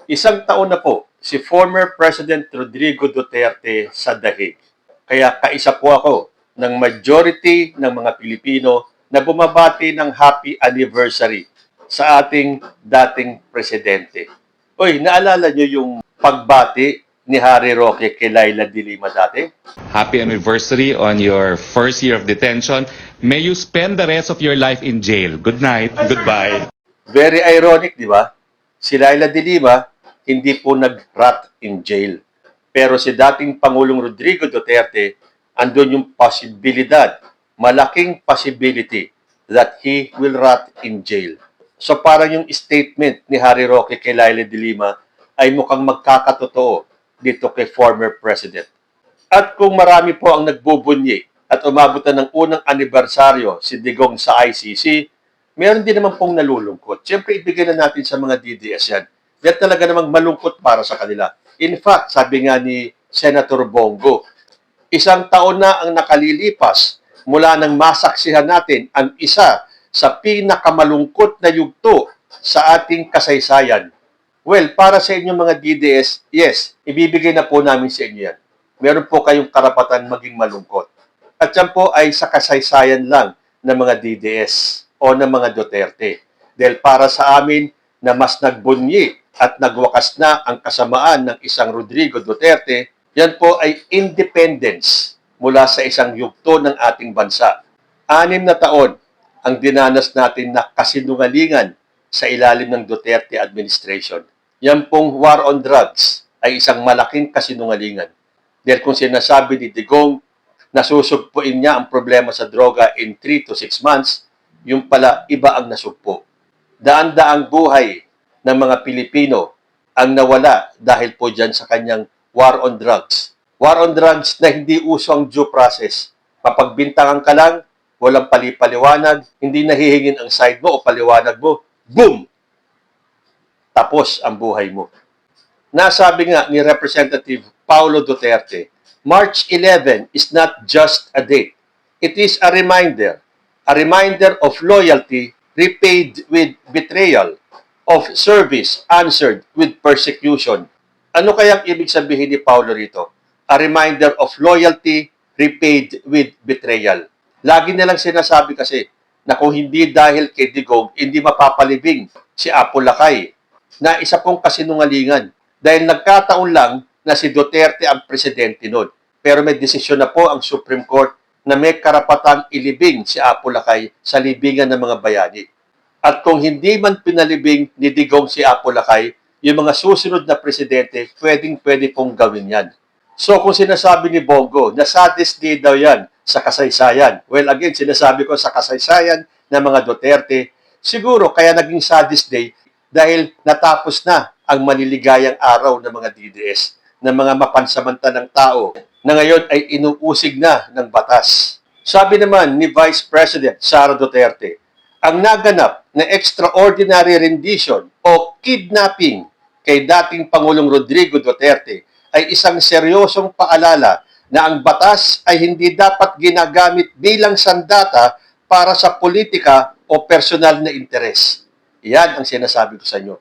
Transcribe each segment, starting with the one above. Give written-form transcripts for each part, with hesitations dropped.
Isang taon na po si former President Rodrigo Duterte sa dahig. Kaya kaisa po ako ng majority ng mga Pilipino na bumabati ng happy anniversary sa ating dating presidente. Uy, naalala nyo yung pagbati ni Harry Roque kay Laila de Lima dati? Happy anniversary on your first year of detention. May you spend the rest of your life in jail. Good night. Goodbye. Very ironic, di ba? Si Laila de Lima, hindi po nag-rot in jail. Pero si dating Pangulong Rodrigo Duterte, andun yung posibilidad, malaking possibility that he will rot in jail. So parang yung statement ni Harry Roque kay Laila de Lima ay mukhang magkakatotoo dito kay former president. At kung marami po ang nagbubunyi at umabot na ng unang anibersaryo si Digong sa ICC, meron din naman pong nalulungkot. Siyempre, ibigay na natin sa mga DDS yan. Yan talaga namang malungkot para sa kanila. In fact, sabi nga ni Senator Bongo, isang taon na ang nakalilipas mula nang masaksihan natin ang isa sa pinakamalungkot na yugto sa ating kasaysayan. Well, para sa inyong mga DDS, yes, ibibigay na po namin sa inyo yan. Meron po kayong karapatan maging malungkot. At yan po ay sa kasaysayan lang ng mga DDS o ng mga Duterte. Dahil para sa amin na mas nagbunyi at nagwakas na ang kasamaan ng isang Rodrigo Duterte, yan po ay independence mula sa isang yugto ng ating bansa. 6 na taon ang dinanas natin na kasinungalingan sa ilalim ng Duterte administration. Yan pong war on drugs ay isang malaking kasinungalingan. Dahil kung sinasabi ni Digong, nasusugpuin niya ang problema sa droga in 3 to 6 months, yung pala iba ang nasugpo. Daan-daang buhay ng mga Pilipino ang nawala dahil po dyan sa kanyang war on drugs. War on drugs na hindi uso ang due process. Papagbintangan ka lang, walang palipaliwanag, hindi nahihingin ang side mo o paliwanag mo, boom! Tapos ang buhay mo. Nasabi nga ni Representative Paulo Duterte, March 11 is not just a date. It is a reminder of loyalty repaid with betrayal, of service answered with persecution. Ano kayang ibig sabihin ni Paulo rito? A reminder of loyalty repaid with betrayal. Lagi nilang sinasabi kasi na kung hindi dahil kay Digong, hindi mapapalibing si Apo Lakay na isa pong kasinungalingan. Dahil nagkataon lang na si Duterte ang presidente noon. Pero may desisyon na po ang Supreme Court na may karapatang ilibing si Apo Lakay sa libingan ng mga bayani. At kung hindi man pinalibing ni Digong si Apo Lakay, yung mga susunod na presidente, pwede pong gawin yan. So kung sinasabi ni Bongo na saddest day daw yan sa kasaysayan, well again, sinasabi ko sa kasaysayan ng mga Duterte, siguro kaya naging saddest day dahil natapos na ang maliligayang araw ng mga DDS, ng mga mapansamantalang tao na ngayon ay inuusig na ng batas. Sabi naman ni Vice President Sara Duterte, ang naganap na extraordinary rendition o kidnapping kay dating Pangulong Rodrigo Duterte ay isang seryosong paalala na ang batas ay hindi dapat ginagamit bilang sandata para sa politika o personal na interes. Yan ang sinasabi ko sa inyo.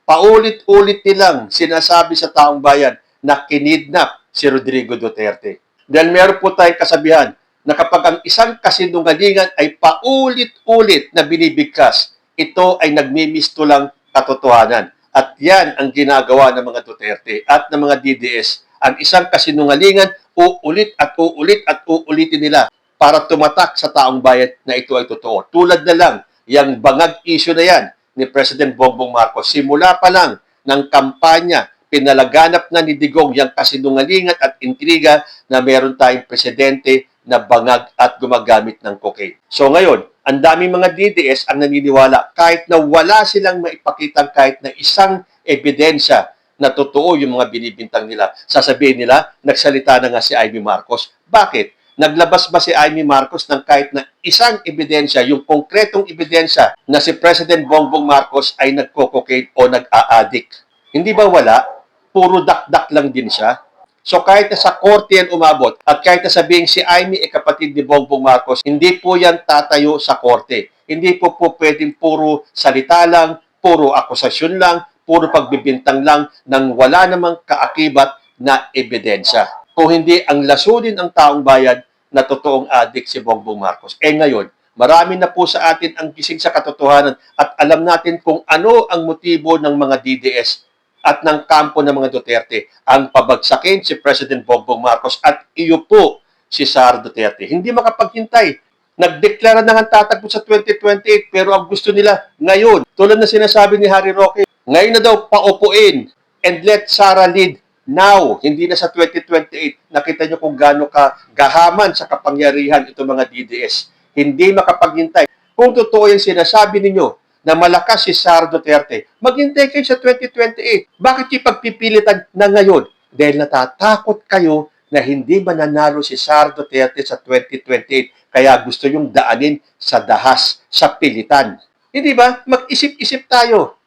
Paulit-ulit nilang sinasabi sa taong bayan na kinidnap si Rodrigo Duterte. Dahil meron po tayong kasabihan na kapag ang isang kasinungalingan ay paulit-ulit na binibigkas, ito ay nagmimisto lang katotohanan. At yan ang ginagawa ng mga Duterte at ng mga DDS. Ang isang kasinungalingan, uulit at uulit at uulitin nila para tumatak sa taong bayan na ito ay totoo. Tulad na lang, yung bangag issue na yan ni President Bongbong Marcos. Simula pa lang ng kampanya, pinalaganap na ni Digong yung kasinungalingan at intriga na meron tayong presidente na bangag at gumagamit ng cocaine. So ngayon, ang daming mga DDS ang naniniwala kahit na wala silang maipakitang kahit na isang ebidensya na totoo yung mga binibintang nila. Sasabihin nila, nagsalita na nga si Amy Marcos. Bakit? Naglabas ba si Amy Marcos ng kahit na isang ebidensya, yung konkretong ebidensya na si President Bongbong Marcos ay nagko-cocaine o nag-a-addict? Hindi ba wala? Puro dakdak lang din siya. So kahit na sa korte yan umabot at kahit na sabihing si Amy ay kapatid ni Bongbong Marcos, hindi po yan tatayo sa korte. Hindi po pwedeng puro salita lang, puro akusasyon lang, puro pagbibintang lang ng wala namang kaakibat na ebidensya. Kung hindi ang lasunin ang taong bayan na totoong adik si Bongbong Marcos. Ngayon, marami na po sa atin ang gising sa katotohanan at alam natin kung ano ang motibo ng mga DDS at ng kampo ng mga Duterte ang pabagsakin si President Bongbong Marcos at iyo po si Sara Duterte. Hindi makapaghintay. Nagdeklara na nga tatakbo sa 2028 pero ang gusto nila ngayon, tulad na sinasabi ni Harry Roque, ngayon na daw paupuin and let Sara lead now, hindi na sa 2028. Nakita nyo kung gaano ka gahaman sa kapangyarihan itong mga DDS. Hindi makapaghintay. Kung totoo yung sinasabi ninyo na malakas si Sara Duterte, maghintay kayo sa 2028. Bakit yung pagpipilitan na ngayon? Dahil natatakot kayo na hindi mananalo si Sara Duterte sa 2028. Kaya gusto yung daanin sa dahas, sa pilitan. Hindi ba? Mag-isip-isip tayo.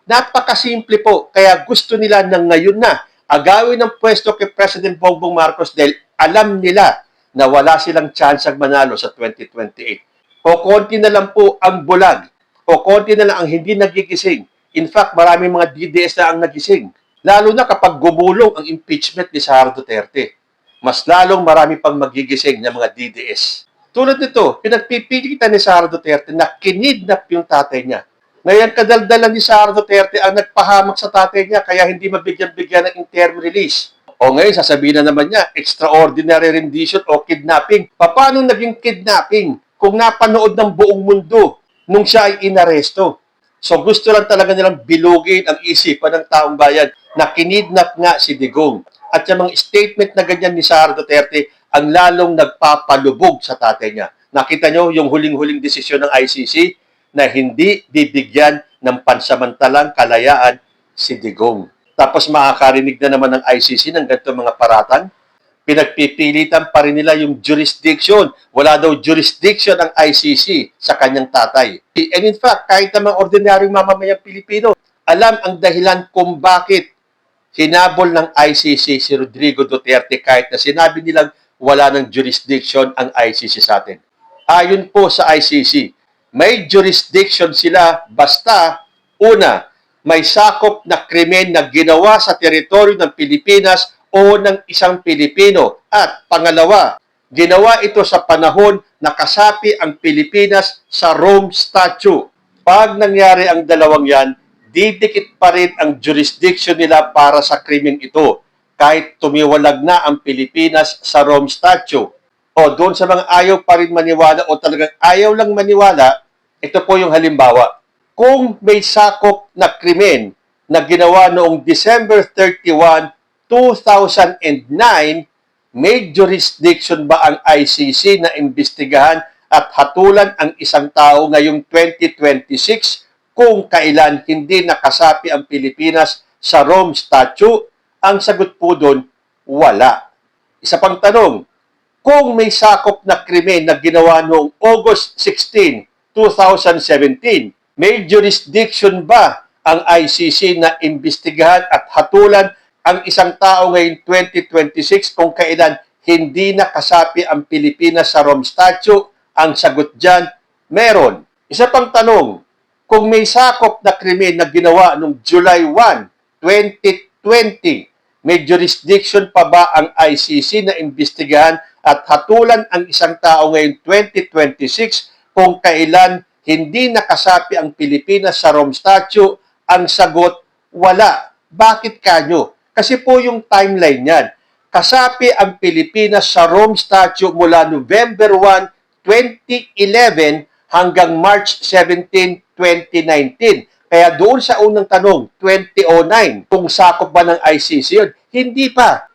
Napakasimple po. Kaya gusto nila ng ngayon na agawin ng pwesto kay President Bongbong Marcos dahil alam nila na wala silang chance manalo sa 2028. O konti na lang po ang bulag. O konti na lang ang hindi nagigising. In fact, maraming mga DDS na ang nagising. Lalo na kapag gumulong ang impeachment ni Sara Duterte. Mas lalong marami pang magigising ng mga DDS. Tulad nito, pinagpipilitan ni Sara Duterte na kinidnap yung tatay niya. Ngayon, kadaldalan ni Sara Duterte ang nagpahamak sa tatay niya kaya hindi mabigyan-bigyan ng interim release. O ngayon, sasabihin na naman niya, extraordinary rendition o kidnapping. Paano naging kidnapping kung napanood ng buong mundo nung siya ay inaresto? So gusto lang talaga nilang bilugin ang isipan ng taong bayan na kinidnap nga si Digong. At yung mga statement na ganyan ni Sara Duterte ang lalong nagpapalubog sa tatay niya. Nakita nyo yung huling-huling desisyon ng ICC na hindi bibigyan ng pansamantalang kalayaan si Digong. Tapos makakarinig na naman ng ICC ng ganito mga paratang. Pinagpipilitan pa rin nila yung jurisdiction. Wala daw jurisdiction ang ICC sa kanyang tatay. And in fact, kahit ang mga ordinaryong mamamayang Pilipino, alam ang dahilan kung bakit hinabol ng ICC si Rodrigo Duterte kahit na sinabi nilang wala ng jurisdiction ang ICC sa atin. Ayon po sa ICC, may jurisdiction sila basta, una, may sakop na krimen na ginawa sa teritoryo ng Pilipinas o ng isang Pilipino. At pangalawa, ginawa ito sa panahon na kasapi ang Pilipinas sa Rome Statute. Pag nangyari ang dalawang yan, didikit pa rin ang jurisdiction nila para sa krimeng ito kahit tumiwalag na ang Pilipinas sa Rome Statute. O doon sa mga ayaw pa rin maniwala o talagang ayaw lang maniwala, ito po yung halimbawa. Kung may sakop na krimen na ginawa noong December 31, 2009, may jurisdiction ba ang ICC na imbestigahan at hatulan ang isang tao ngayong 2026 kung kailan hindi nakasapi ang Pilipinas sa Rome Statute? Ang sagot po doon, wala. Isa pang tanong, kung may sakop na krimen na ginawa noong August 16, 2017, may jurisdiction ba ang ICC na imbestigahan at hatulan ang isang tao ngayong 2026 kung kailan hindi nakasapi ang Pilipinas sa Rome Statute? Ang sagot dyan, meron. Isa pang tanong, kung may sakop na krimen na ginawa noong July 1, 2020, may jurisdiction pa ba ang ICC na imbestigahan at hatulan ang isang tao ngayong 2026 kung kailan hindi nakasapi ang Pilipinas sa Rome Statute? Ang sagot, wala. Bakit kanyo? Kasi po yung timeline niyan. Kasapi ang Pilipinas sa Rome Statute mula November 1, 2011 hanggang March 17, 2019. Kaya doon sa unang tanong, 2009, kung sakop ba ng ICC yun? Hindi pa.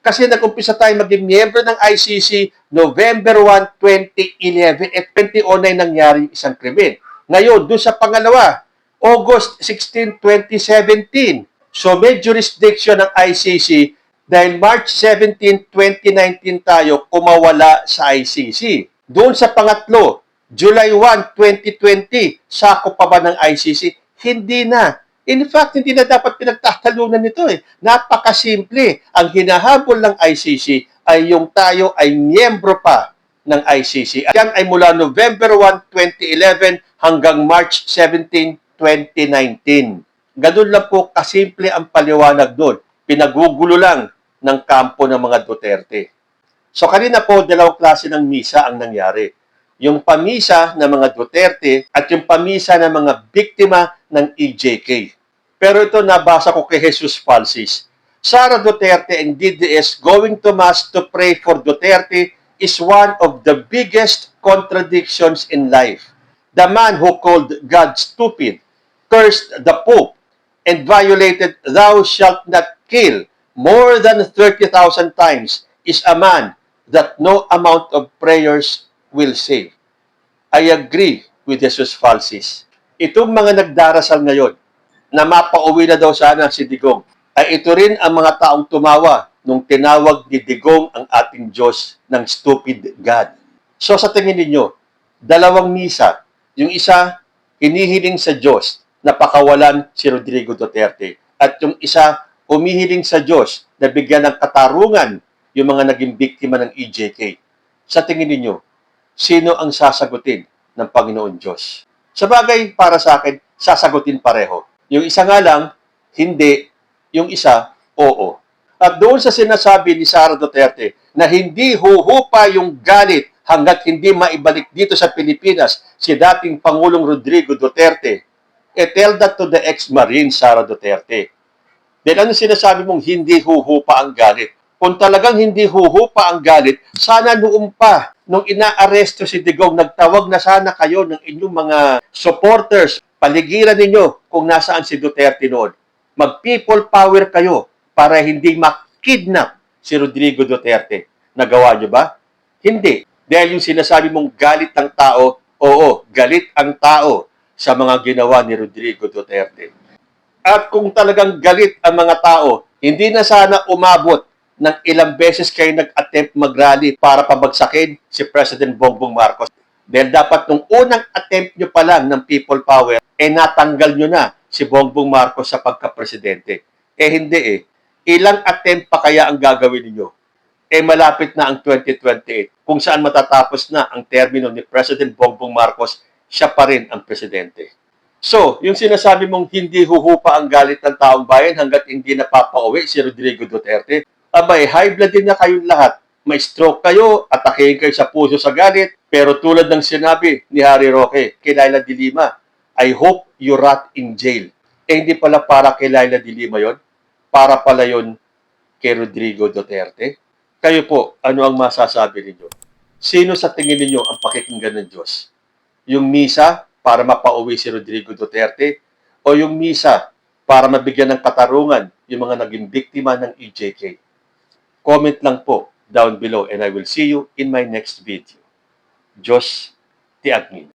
Kasi nag-umpisa tayo maging miyembro ng ICC November 1, 2011 at 2009 nangyari isang krimen. Ngayon, doon sa pangalawa, August 16, 2017. So may jurisdiction ng ICC dahil March 17, 2019 tayo kumawala sa ICC. Doon sa pangatlo, July 1, 2020, sakop pa ba ng ICC? Hindi na. In fact, hindi na dapat pinagtatalunan nito eh. Napakasimple. Ang hinahabol ng ICC ay yung tayo ay miyembro pa ng ICC. At yan ay mula November 1, 2011 hanggang March 17, 2019. Ganun lang po kasimple ang paliwanag doon. Pinagugulo lang ng kampo ng mga Duterte. So kanina po, dalawang klase ng misa ang nangyari. Yung pamisa ng mga Duterte at yung pamisa ng mga biktima ng EJK. Pero ito nabasa ko kay Jesus Francis. Sara Duterte and DDS going to Mass to pray for Duterte is one of the biggest contradictions in life. The man who called God stupid, cursed the Pope, and violated thou shalt not kill more than 30,000 times is a man that no amount of prayers will save. I agree with Jesus Francis. Itong mga nagdarasal ngayon na mapauwi na daw sana si Digong, ay ito rin ang mga taong tumawa nung tinawag ni Digong ang ating Diyos ng stupid God. So sa tingin ninyo, dalawang misa, yung isa hinihiling sa Diyos na pakawalan si Rodrigo Duterte at yung isa humihiling sa Diyos na bigyan ng katarungan yung mga naging biktima ng EJK. Sa tingin ninyo, sino ang sasagutin ng Panginoon Diyos? Sa bagay, para sa akin, sasagutin pareho. Yung isa nga lang, hindi. Yung isa, oo. At doon sa sinasabi ni Sara Duterte na hindi huhupa yung galit hanggat hindi maibalik dito sa Pilipinas si dating Pangulong Rodrigo Duterte, tell that to the ex-Marine Sara Duterte. Then ano sinasabi mong hindi huhupa ang galit? Kung talagang hindi huhupa ang galit, sana noong pa, nung inaaresto si Digong, nagtawag na sana kayo ng inyong mga supporters, paligiran ninyo kung nasaan si Duterte noon. Mag-people power kayo para hindi makidnap si Rodrigo Duterte. Nagawa nyo ba? Hindi. Dahil yung sinasabi mong galit ang tao, oo, galit ang tao sa mga ginawa ni Rodrigo Duterte. At kung talagang galit ang mga tao, hindi na sana umabot ng ilang beses kayo nag-attempt mag-rally para pabagsakin si President Bongbong Marcos. Dahil dapat nung unang attempt nyo pa lang ng people power, natanggal nyo na si Bongbong Marcos sa pagka-presidente. Hindi eh. Ilang attempt pa kaya ang gagawin niyo? Malapit na ang 2028 kung saan matatapos na ang termino ni President Bongbong Marcos, siya pa rin ang presidente. So, yung sinasabi mong hindi huhupa ang galit ng taong bayan hanggat hindi napapauwi si Rodrigo Duterte, abay, high blood din na kayong lahat. May stroke kayo, atakehin kayo sa puso sa galit, pero tulad ng sinabi ni Harry Roque kay Laila de Lima, I hope you rot in jail. Hindi pala para kay Laila de Lima yon, para pala yon kay Rodrigo Duterte. Kayo po, ano ang masasabi ninyo? Sino sa tingin ninyo ang pakikinggan ng Diyos? Yung misa para mapauwi si Rodrigo Duterte o yung misa para mabigyan ng katarungan yung mga naging biktima ng EJK? Comment lang po down below and I will see you in my next video. Diyos ti agnin.